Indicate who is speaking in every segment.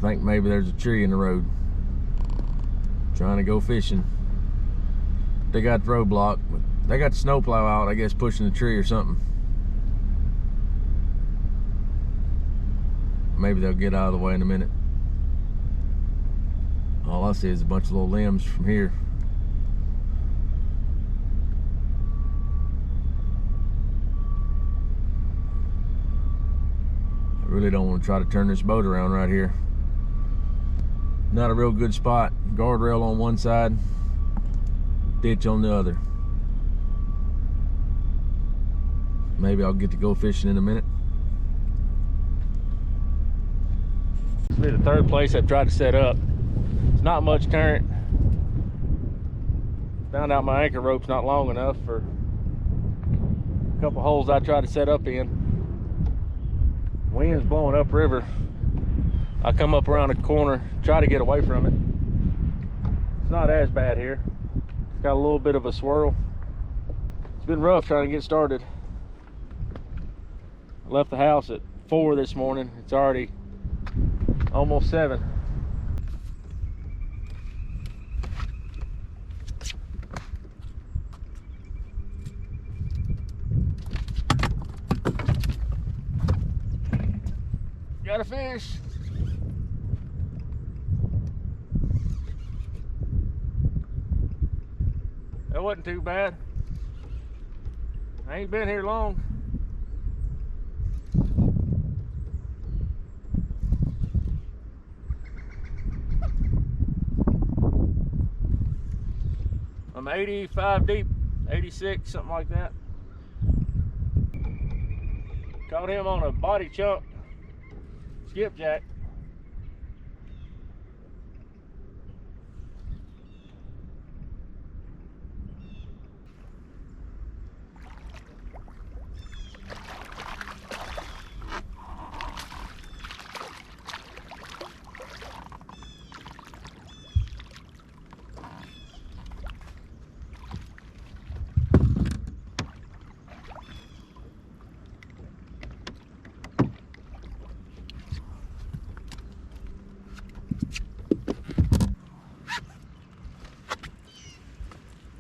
Speaker 1: think maybe there's a tree in the road. Trying to go fishing. They got the roadblock, but they got the snowplow out, I guess, pushing the tree or something. Maybe they'll get out of the way in a minute. All I see is a bunch of little limbs from here. I really don't want to try to turn this boat around right here. Not a real good spot. Guardrail on one side, ditch on the other. Maybe I'll get to go fishing in a minute. This will be the third place I've tried to set up. It's not much current. Found out my anchor rope's not long enough for a couple holes I tried to set up in. Wind's blowing upriver. I come up around the corner, try to get away from it. It's not as bad here. It's got a little bit of a swirl. It's been rough trying to get started. I left the house at 4 this morning. It's already almost 7. Got a fish. That wasn't too bad. I ain't been here long. I'm 85 deep, 86, something like that. Caught him on a body chunk skipjack.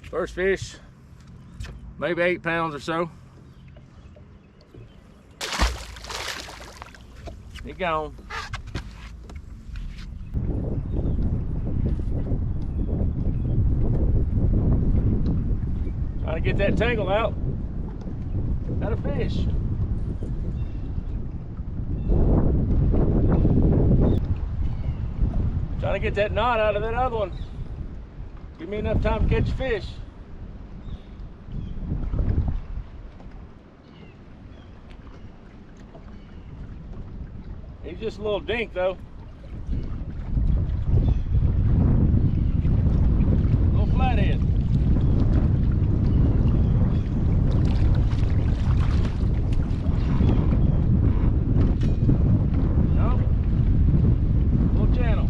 Speaker 1: First fish, maybe 8 pounds or so. He gone. Trying to get that tangle out. Got a fish. Trying to get that knot out of that other one. Give me enough time to catch a fish. He's just a little dink though. Little flathead. No. Little channel.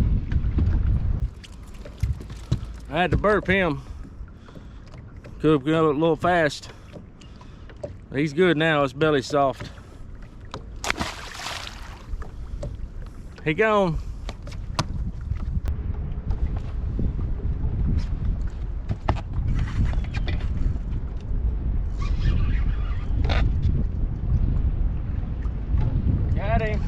Speaker 1: I had to burp him. Could have gone a little fast. He's good now, his belly's soft. He gone. Got him.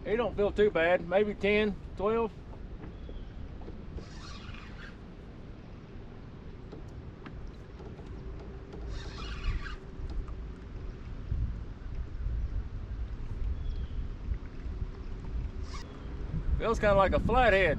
Speaker 1: He don't feel too bad. Maybe 10, 12. Feels kind of like a flathead.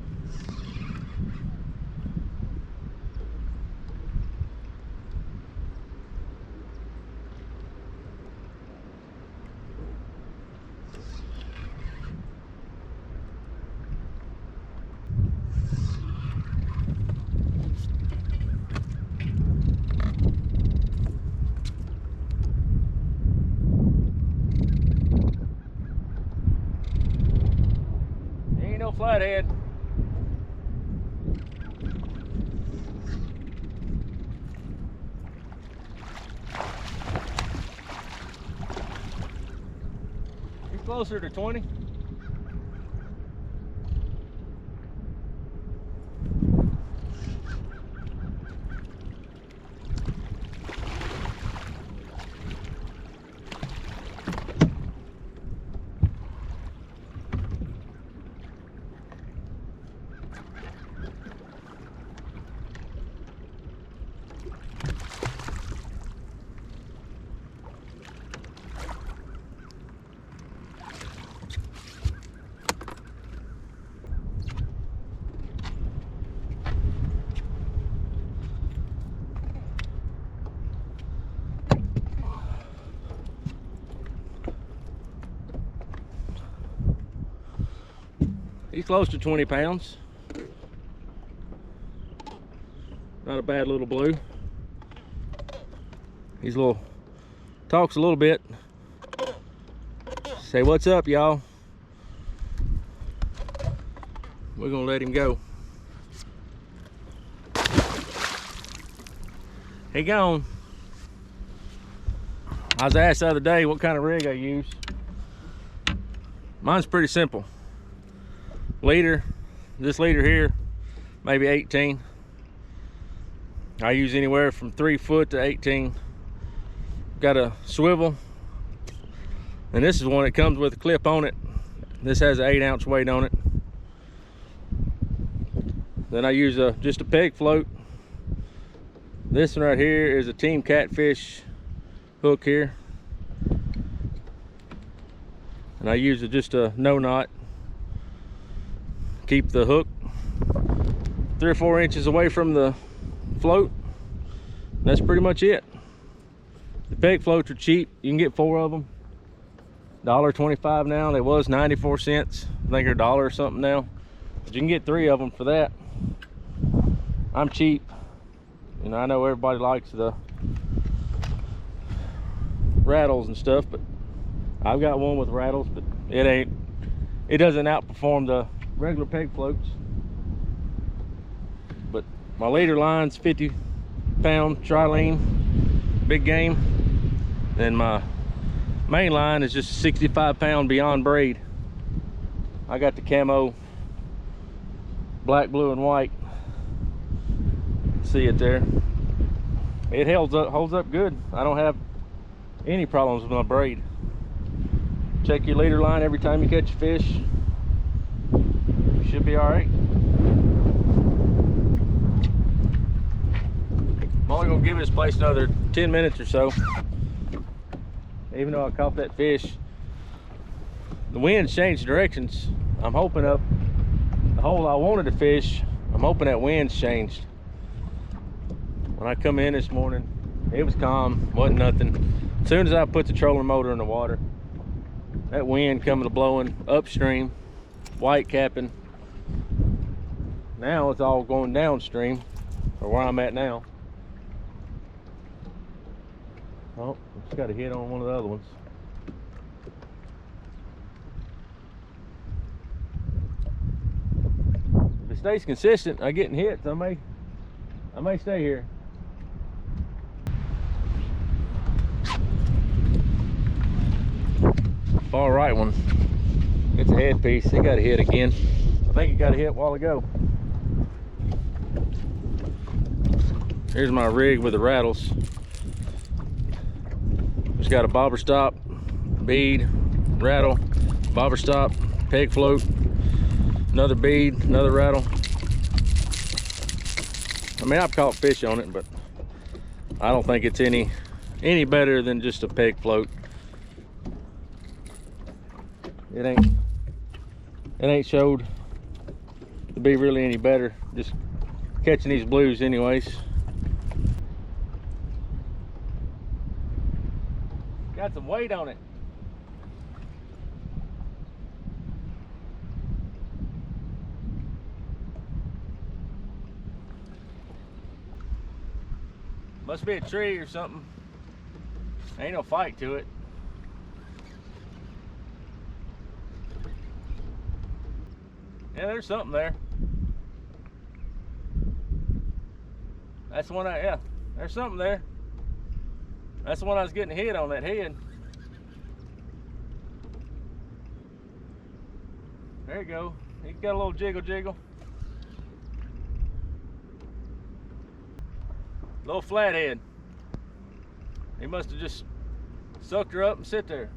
Speaker 1: Flathead. closer to 20. He's close to 20 pounds. Not a bad little blue. He's a little, talks a little bit. Say, what's up, y'all? We're gonna let him go. He gone. I was asked the other day what kind of rig I use. Mine's pretty simple. Leader, this leader here, maybe 18. I use anywhere from 3 foot to 18. Got a swivel, and this is one that comes with a clip on it. This has an 8-ounce weight on it. Then I use just a peg float. This one right here is a Team Catfish hook here, and I use just a no knot. Keep the hook 3 or 4 inches away from the float. That's pretty much it. The peg floats are cheap. You can get 4 of them. $1.25 now. They was 94 cents. I think they're $1 or something now. But you can get 3 of them for that. I'm cheap. You know, I know everybody likes the rattles and stuff, but I've got one with rattles, but it doesn't outperform the regular peg floats. But my leader line's 50-pound trilene, big game. Then my main line is just a 65-pound beyond braid. I got the camo black, blue, and white. See it there? It holds up good. I don't have any problems with my braid. Check your leader line every time you catch a fish. Should be all right. I'm only gonna give this place another 10 minutes or so. Even though I caught that fish, the wind's changed directions. I'm hoping up the hole I wanted to fish. I'm hoping that wind's changed. When I come in this morning, it was calm, wasn't nothing. As soon as I put the trolling motor in the water, that wind coming to blowing upstream, white capping. Now it's all going downstream, or where I'm at now. Oh, just got a hit on one of the other ones. If it stays consistent, I'm getting hits. I may stay here. Far right one. It's a headpiece. It got a hit again. I think it got a hit a while ago. Here's my rig with the rattles. Just got a bobber stop, bead, rattle, bobber stop, peg float, another bead, another rattle. I mean, I've caught fish on it, but I don't think it's any better than just a peg float. It ain't showed to be really any better. Just catching these blues anyways. Got some weight on it. Must be a tree or something. Ain't no fight to it. Yeah, there's something there. That's the one yeah, there's something there. That's the one I was getting hit on, that head. There you go. He's got a little jiggle jiggle. Little flathead. He must have just sucked her up and sit there.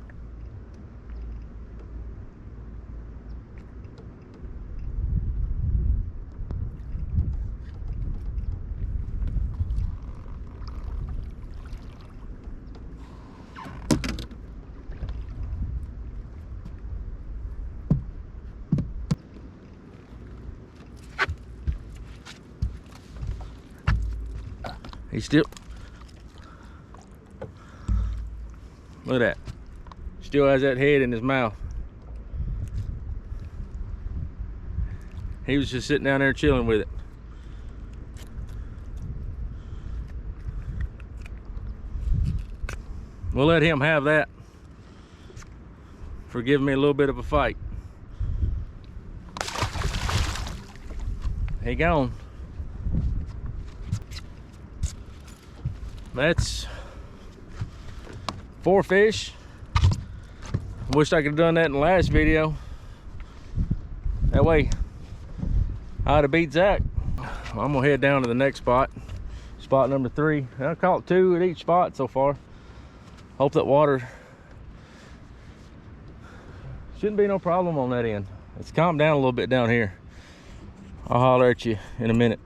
Speaker 1: He still, look at that, still has that head in his mouth. He was just sitting down there chilling with it. We'll let him have that for giving me a little bit of a fight. He gone. That's 4 fish. Wish I could have done that in the last video. That way I'd have beat Zach. I'm gonna head down to the next spot. Spot number 3. I caught 2 at each spot so far. Hope that water shouldn't be no problem on that end. It's calmed down a little bit down here. I'll holler at you in a minute.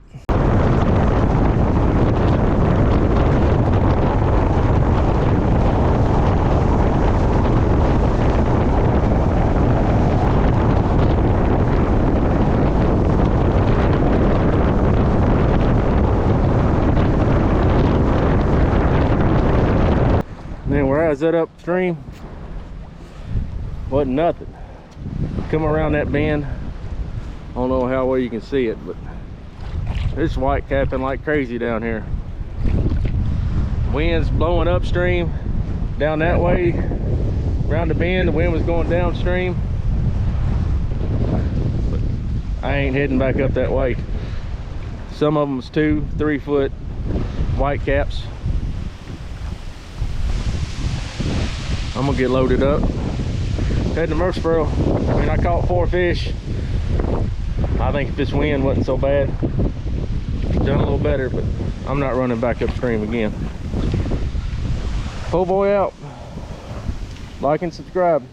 Speaker 1: Then where I was at upstream, wasn't nothing. Come around that bend, I don't know how well you can see it, but it's white capping like crazy down here. Wind's blowing upstream, down that way, around the bend, the wind was going downstream. But I ain't heading back up that way. Some of them's 2-3 foot white caps. I'm gonna get loaded up. Heading to Murfreesboro. I mean, I caught 4 fish. I think if this wind wasn't so bad, done a little better, but I'm not running back upstream again. Po' boy out. Like and subscribe.